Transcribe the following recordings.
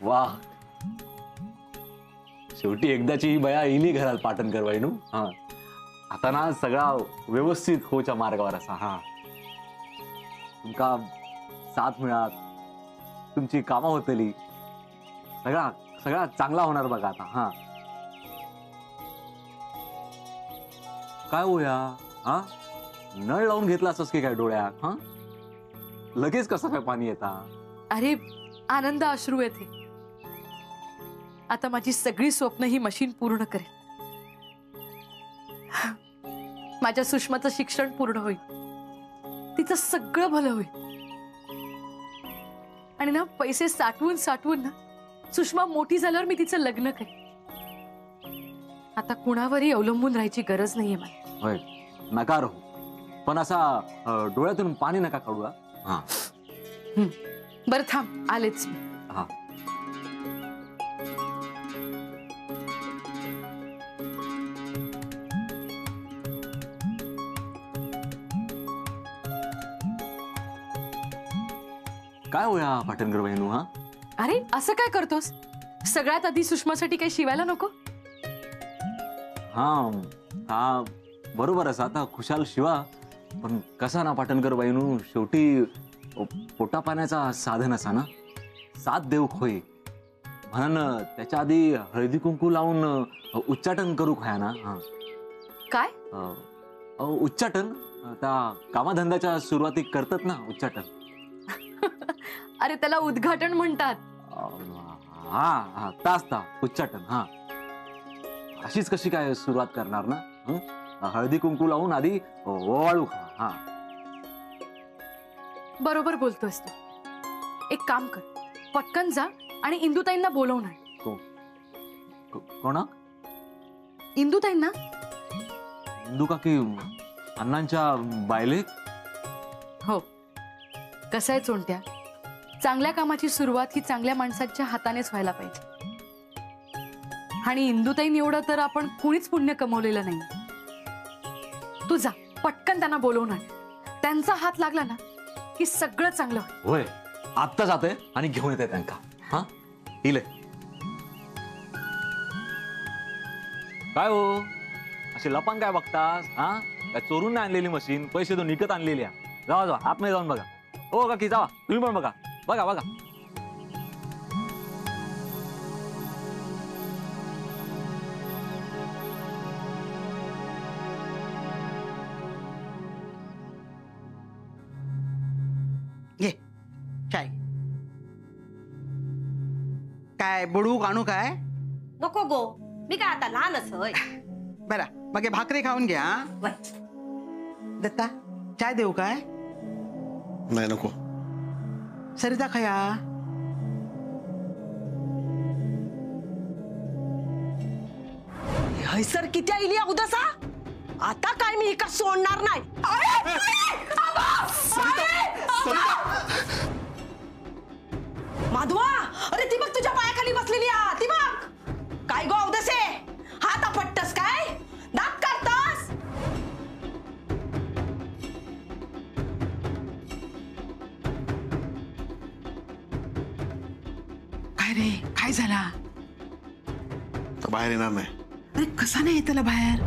वा, शेवटी एकदाची ही बया येईली घरात पाटणकर बाईनू. हा, आता ना सगळा व्यवस्थित होच्या मार्गावर असा. हा, तुमका साथ मिळात, तुमची कामं होतली, सगळा सगळा चांगला होणार बघा आता. हा, काय होया? हा, नळ लावून घेतला असस की काय डोळ्यात? हा, लगेच कसं काय पाणी येता? अरे आनंद अश्रू येते. आता माझी सगळी स्वप्न ही मशीन पूर्ण करेल. माझ्या सुषमाचं शिक्षण पूर्ण होईल, तिचं सगळं भलं होईल. आणि ना पैसे साठवून साठवून ना सुषमा मोठी झाल्यावर मी तिचं लग्न करेन. आता कुणावरही अवलंबून राहायची गरज नाहीये मला. होय, नका राहू, पण असा डोळ्यातून पाणी नका काढू. हा, बरं थांब, आलेच मी. हा, काय होया पाटणकर बहिणू? हा, अरे असं काय करतोस? सगळ्यात आधी सुषमासाठी काही शिवायला नको? हा हा, बरोबर असा. आता खुशाल शिवा, पण कसा ना पाटणकर बाईनू, शेवटी पोटा पाण्याचा साधन असा ना, सात देव खोय म्हणून त्याच्या आधी हळदी कुंकू लावून उच्चाटन करू खाया ना. हा, काय? उच्चाटन त्या कामाधंद्याच्या सुरुवाती करतात ना उच्चाटन. अरे त्याला उद्घाटन म्हणतात. हा हा, तास ता उच्चाटन. हा, अशीच कशी काय सुरुवात करणार ना? हळदी कुंकू लावून आधी ओवाळू खा. हा, बरोबर बोलतोयस तू. एक काम कर, पटकन जा आणि इंदुताईंना बोलवून आण. कोणा? इंदुताईंना. इंदू काकी अण्णांच्या बायले? हो, कसं आहे चोंट्या, चांगल्या कामाची सुरुवात ही चांगल्या माणसाच्या हातानेच व्हायला पाहिजे. आणि इंदुताईं एवढं तर आपण कुणीच पुण्य कमवलेलं नाही. तू जा, पटकन त्यांना बोलवून आण. त्यांचा हात लागला ना की सगळं चांगलं होईल. होय, आत्ता जाते आणि घेऊन येते त्यांना. हा, इले काय हो, असे लपान काय बघतास? हा, काय चोरून नाही आणलेली मशीन, पैसे तो निकत आणलेली. जावा जावा, आतमध्ये जाऊन बघा. हो काकी जावा, तुम्ही पण बघा. बघा बघा. घे चाय. काय बुडवूक आणू काय? नको गो, मी काय आता लहानच होय. बरा, मग हे भाकरी खाऊन घ्या. वय. दत्ता, चाय देऊ काय? नाही नको. सरिता खया. हैसर किती आईली उदसा. आता काय मी का सोडणार नाही. माधवा, अरे ती बघ तुझ्या पायाखाली बसलेली आ. ती बघ. काय गो अवदसे, हात आपटतस काय? दात काढतस? काय रे, काय झाला? तर बाहेर येणार नाही. अरे कसा नाही त्याला बाहेर?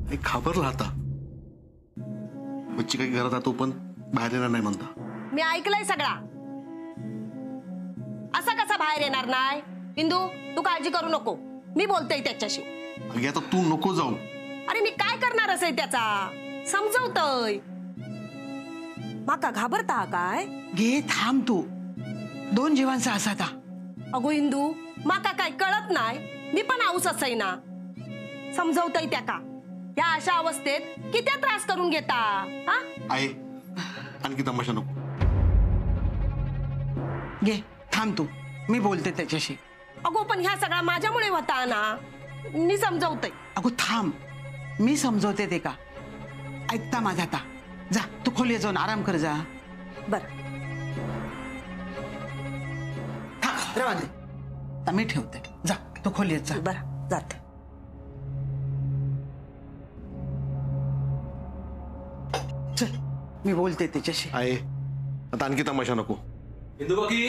मी घाबरला आता. बच्ची काही घरात आहे, तो पण बाहेर येणार नाही म्हणता. मी ऐकलंय सगळा. असा कसा बाहेर येणार नाही? इंदू, तू काळजी करू नको, मी बोलतेय त्याच्याशी. अगे आता तू नको जाऊ. अरे मी काय करणार असे त्याचा? समजवतय. माका घाबरता काय? घे, थांब तू. दोन जीवांचा असा था. अगो इंदू, माका काय कळत नाही? मी पण आऊस असय ना. समजवतय त्या का? या अशा अवस्थेत किती त्रास करून घेता? हा, आहे, आणखी तमाशा नको. घे, थांब तू, मी बोलते त्याच्याशी. अगो पण ह्या सगळा माझ्यामुळे होता ना. मी समजवतय. अगो थांब, मी समजवते ते का. ऐकता माझा आता. जा, तू खोलीत जाऊन आराम कर जा. बर, थांब राहू दे. आता मी ठेवते. जा, तू खोलीत जा. बर, जाते. चल, मी बोलते त्याच्याशी. आहे, आता आणखी तमाशा नको. इंदू काकी,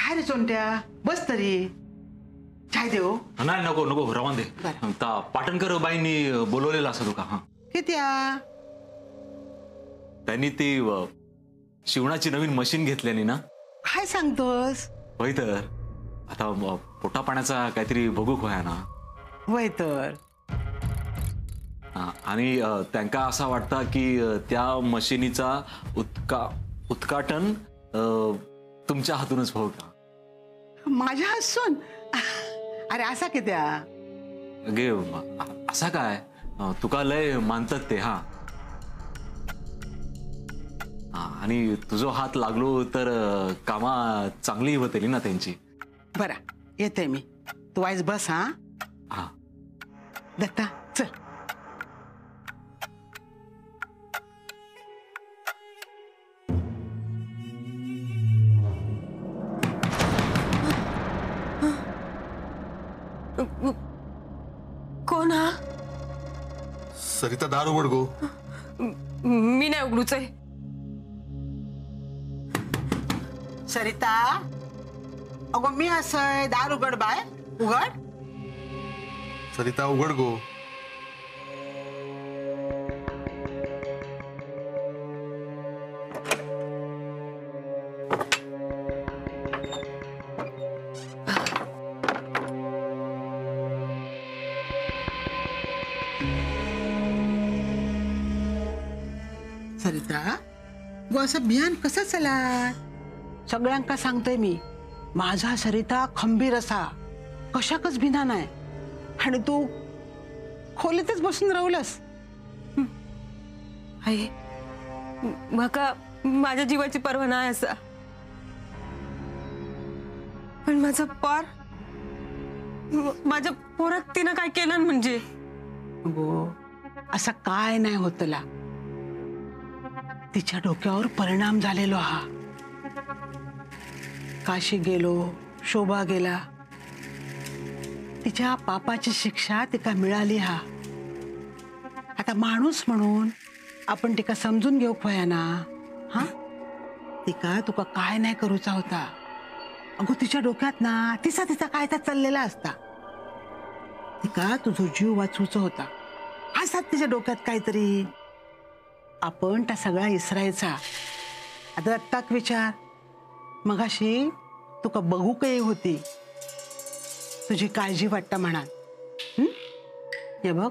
काय रे चोंट्या, बस तरी. चाय देऊ? नाही नको नको रवान दे. बरं. ता पाटणकर बाईंनी बोलवलेलं असं तुका. हा कित्या? त्यांनी ती शिवणाची नवीन मशीन घेतल्यानी ना. काय सांगतोस? होय तर आता पोटा पाण्याचा काहीतरी बघू होया ना. वय तर. आणि त्यांका असं वाटतं की त्या मशिनीचा उद्घाटन तुमच्या हातूनच भाऊ का. माझ्या हसून? अरे असा कित्या? गे असा काय तुका लय मानतात ते. हा आणि तुझो हात लागलो तर कामा चांगली होतली ना त्यांची. बरा येते मी, तू वाईस बस. हा हा दत्ता चल. कोण हा? सरिता दार उघड गो. मी नाही उघडूच आहे. सरिता, अगो मी असं दार उघड बाय, उघड. सरिता उघड गो. सरिता, गो असं बियान कसं चला? सगळ्यांका सांगतोय मी, माझा सरिता खंबीर असा, कशाकच भिना नाही. आणि तू खोलीतच बसून राहुलस. आई माका माझ्या जीवाची पर्वा नाही असा, पण माझं पार माझ्या पोरात तिनं काय केलं म्हणजे. गो असं काय नाही होतला, तिच्या डोक्यावर परिणाम झालेलो हा. काशी गेलो, शोभा गेला, तिच्या पापाची शिक्षा तिका मिळाली. हा आता माणूस म्हणून आपण तिका समजून घेऊ खोया ना. हा तिका तुका काय नाही करूचा होता. अगो तिच्या डोक्यात ना तिचा काय तर चाललेला असता. तिका तुझा जीव वाचवूचा होता. असतात तिच्या डोक्यात काहीतरी. आपण त्या सगळा इसरायचा. आता आत्ताक विचार, मगाशी तुका बघू काही होती, तुझी काळजी वाटता म्हणा. हे बघ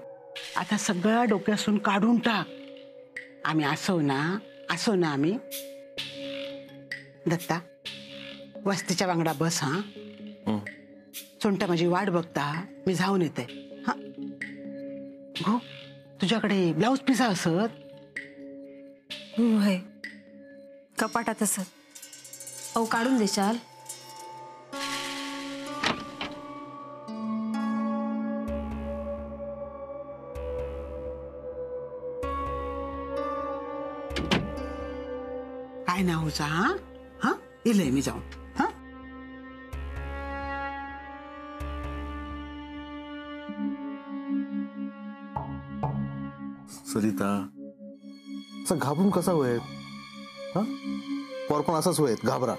आता सगळं डोक्यासून काढून टाक. आम्ही असो ना आम्ही. दत्ता वस्तीच्या वांगडा बस. हा चोंट्या माझी वाट बघता, मी जाऊन येते. हा गो तुझ्याकडे ब्लाऊज पिसा असत? होय कपाटात असत. अहो काढून देशाल? काय ना होचा. हा हा इलय मी जाऊन. हा सरिता असं घाबरून कसा होय? हा पोर पण असाच होय, घाबरा.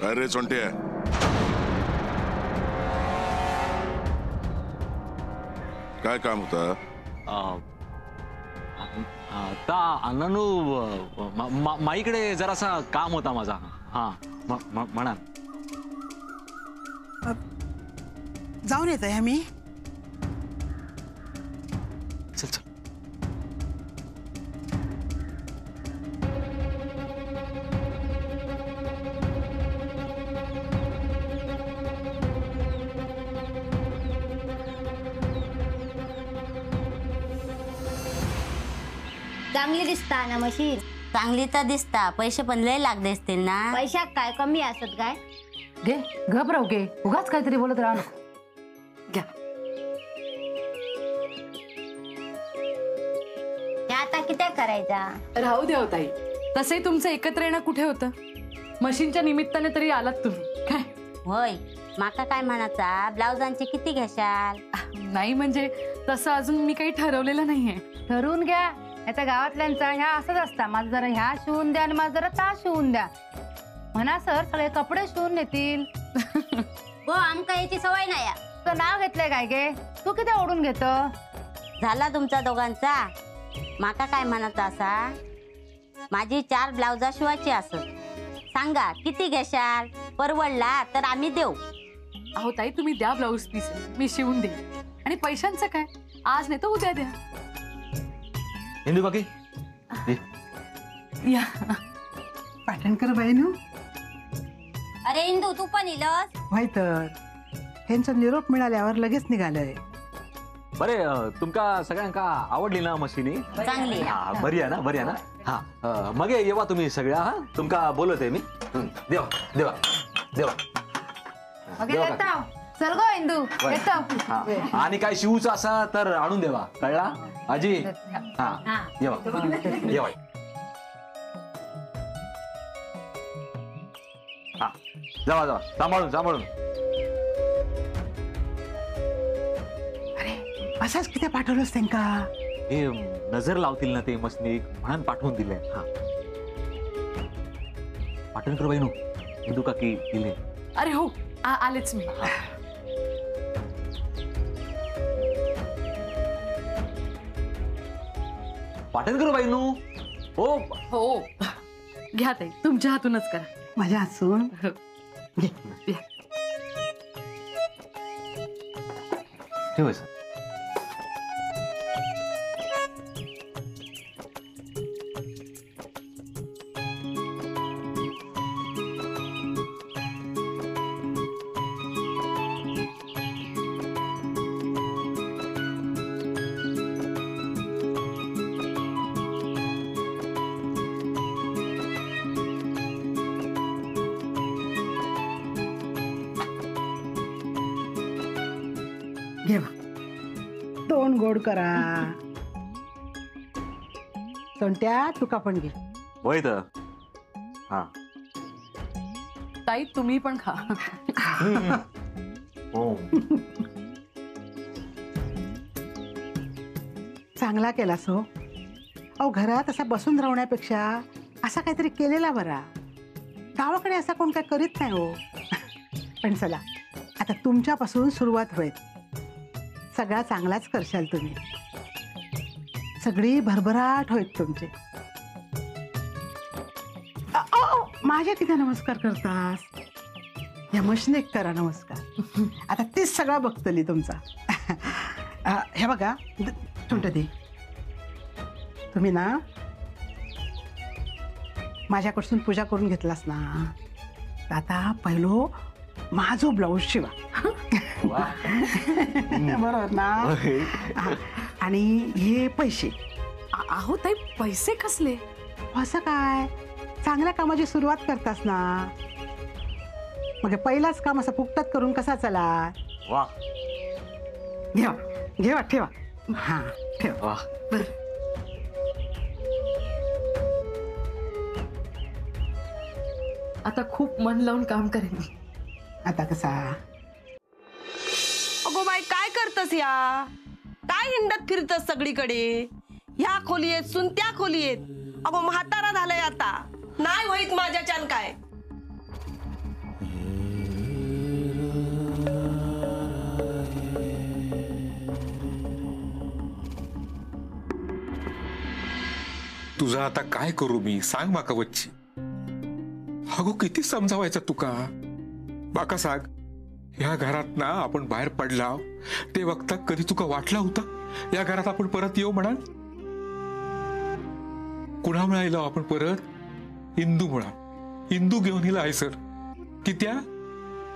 अरे चोंट्या, काय काम होता? आता अण्णानू माईकडे जरासा काम होता माझा. हा म्हणा. जाऊन येत आहे मी. चल चल. चांगली दिसता ना मशीन? चांगली तर दिसता, पैसे पण लय लागले असतील ना. पैशात काय कमी असत काय? घे घबराव घे, उगाच काहीतरी बोलत राहा. घ्या. हे आता किती करायचा? राहू द्या ताई, तसंही तुमचं एकत्र येणं कुठे होतं? मशीनच्या निमित्ताने तरी आलात तुम्ही काय. होय माका काय म्हणाचा ब्लाउजांचे किती घेशाल? नाही म्हणजे तसं अजून मी काही ठरवलेलं नाहीये. ठरवून घ्या. याच्या गावातल्यांचा ह्या असंच असता, माझं जरा ह्या शिवून द्या आणि माझं जरा ता शिवून द्या म्हणा सर, सगळे कपडे शिवून नेतील. हो आमका याची सवय नाही आहे. तुझं नाव घेतलंय काय गे? तू किती ओढून घेतो? झाला तुमचा दोघांचा. माका काय म्हणाचा असा, माझी 4 ब्लाउजा शिवायची असत. सांगा किती घेशाल? परवडला तर आम्ही देऊ. अहो ताई, तुम्ही द्या ब्लाऊज पीस, मी शिवून देईन. आणि पैशांचं काय, आज नाही तर उद्या द्या. इंदू काकी ये. या. पाटणकर बहिणू अरे इंदू तू पण इलस? व्हाय तर ह्यांचा निरोप मिळाल्यावर लगेच निघालंय. बरे तुमका सगळ्यांका आवडली ना मशीनी? चांगली आहे. हा बरी आहे ना, बरी आहे ना. हा मग येवा तुम्ही सगळ्या. हा तुमका बोलवते मी. देवा देवा देवा ओके देवा येतो. चल गो इंदू होय. येतो. हा. आणि काय शिवूचं असा तर आणून देवा, कळला आजी? हा येवा येवा. हा जावा जावा, सांभाळून सांभाळून. अरे असाच किती पाठवलंस त्यांका? हे नजर लावतील ना ते मशनी म्हणून पाठवून दिले. हा पाटणकर बहिणू, इंदू काकी दिले. अरे हो, आलेच मी. पाटणकर बहिणू. हो हो घ्या ताई, तुमच्या हातूनच करा. माझ्या हसून घे. या. ठेवायचं. घेवा, 2 गोड करा. सोंट्या तुका पण घे. होय तर. हा ताई तुम्ही पण खा. हो. चांगला केलास हो. अहो घरात असा बसून राहण्यापेक्षा असा काहीतरी केलेला बरा. गावाकडे असा कोण काय करीत नाही हो. पण चला आता तुमच्यापासून सुरुवात होईल. सगळा चांगलाच करशाल तुम्ही. सगळी भरभराट होईल तुमची. माझ्या किती नमस्कार करतास? या मशनीक करा नमस्कार. आता तीच सगळा बघतली तुमचा. हे बघा छोट दे. तुम्ही ना माझ्याकडसून पूजा करून घेतलास ना, आता पहिलो माझो ब्लाऊज शिवा. बरोबर ना? हा. आणि हे पैसे. अहो ताई, पैसे कसले? असं काय, चांगल्या कामाची सुरुवात करतास ना, मग पहिलाच काम असं फुकटात करून कसा चला? वा घेवा घेवा, ठेवा. हा ठेवा. वा. आता खूप मन लावून काम करेन मी. आता कसा? अगो बाई काय करतस या? काय हिंडत फिरतस सगळीकडे? ह्या खोलीत सुन त्या खोलीत. अगो म्हातारा झालंय आता, नाही होईत माझ्याच्यान काय. तुझं आता काय करू मी, सांग माका वच्ची. अगो किती समजावायचं तुका. बाका सांग, या घरात ना आपण बाहेर पडला ते वक्ता कधी तुका वाटला होता या घरात आपण परत येऊ म्हणा? कुणा मिळायला आपण परत? इंदू मुळा. इंदू घेऊन हिला आहे सर. कित्या?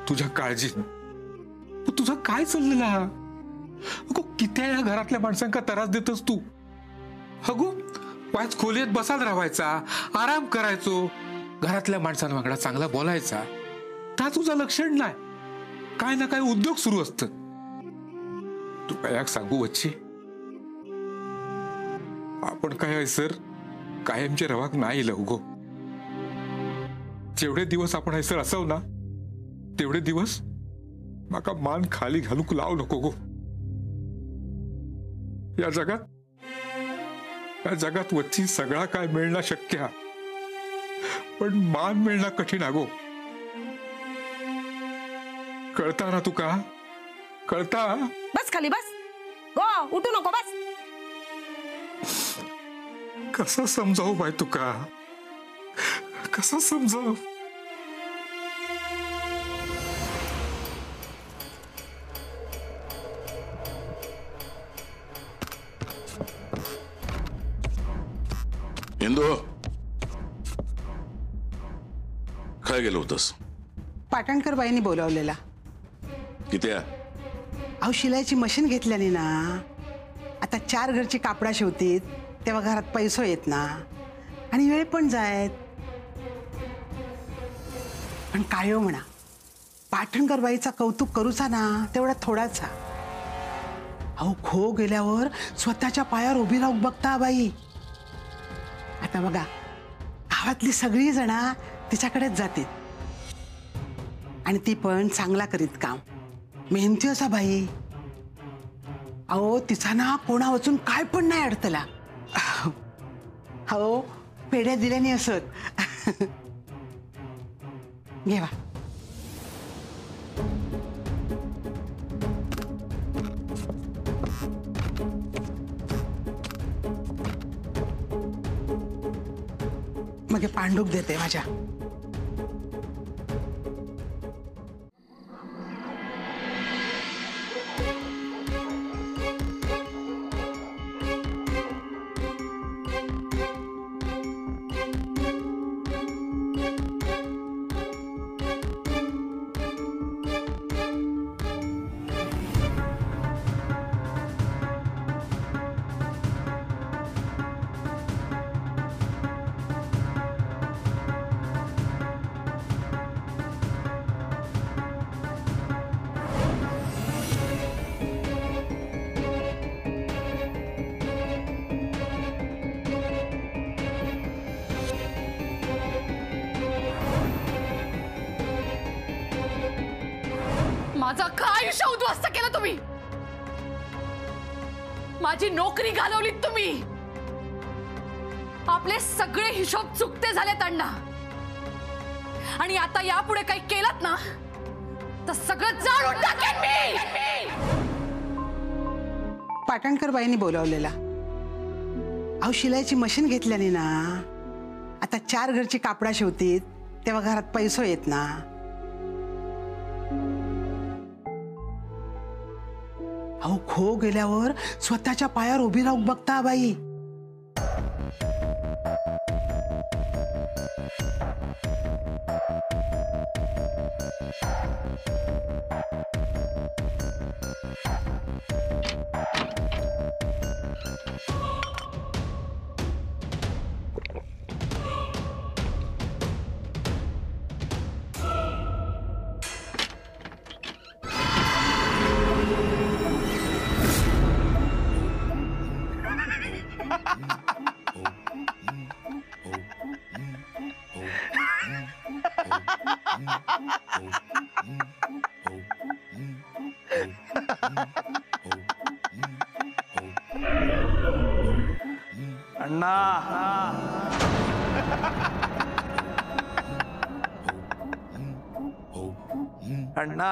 तुझ्या काळजी. तुझा काय चाललेला? अगो कित्या या घरातल्या माणसांका त्रास देतस तू? अगो वाच खोलीत बसायला राहायचा, आराम करायचो, घरातल्या माणसांवांगडा चांगला बोलायचा. का तुझं लक्षण नाही? काय ना काय उद्योग सुरू असत. तू काय सांगू वच्ची, आपण काय आहे सर कायमचे रवाक नाही लवगो. जेवढे दिवस आपण हैसर असाव ना तेवढे दिवस माका मान खाली घालूक लाव नको गो. या जगात वरची सगळा काय मिळणं शक्य हा. पण मान मिळणं कठीण आहे गो. कळता ना तुका? कळता? बस खाली बस. गो उठू नको बस. कसं समजावू बाय तुका? कसं समजावू? इंदू काय गेलो होतस? पाटणकर बाईंनी बोलावलेला. किती अहो शिलाईची मशीन घेतल्याने ना आता 4 घरची कापडा शिवतीत तेव्हा घरात पैसो येत ना आणि वेळ पण जायत. पण काय हो म्हणा, पाटणकर बाईचा कौतुक करूचा ना तेवढा थोडाचा. अहो खो गेल्यावर स्वतःच्या पायावर उभी राहून बघता बाई. आता बघा गावातली सगळी जण तिच्याकडेच जातील आणि ती पण चांगला करीत काम. मेहनती असा बाई. अहो तिचा ना कोणा वाचून काय पण नाही अडतला. हो पेढ्या दिल्याने असत. घेवा. मग हे पांडुक देते माझ्या. माझं अख्खं आयुष्य उद्ध्वस्त केलं तुम्ही. माझी नोकरी घालवलीत तुम्ही. आपले सगळे हिशोब चुकते झालेत अण्णा. आणि आता यापुढे काही केलं ना तर सगळं जाळून टाकेन मी. पाटणकर बाईंनी बोलावलेला. अहो शिलाईची मशीन घेतल्याने ना आता 4 घरची कापडा शिवतीत तेव्हा घरात पैसो येत ना. अहो खो गेल्यावर स्वतःच्या पायावर उभी राहून बघता बाई. अण्णा अण्णा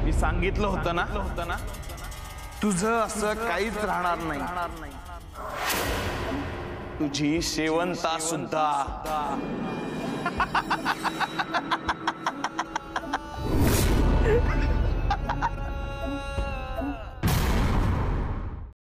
मी सांगितलं होतं ना तुझं असं काहीच राहणार नाही. तुझी शेवंता सुद्धा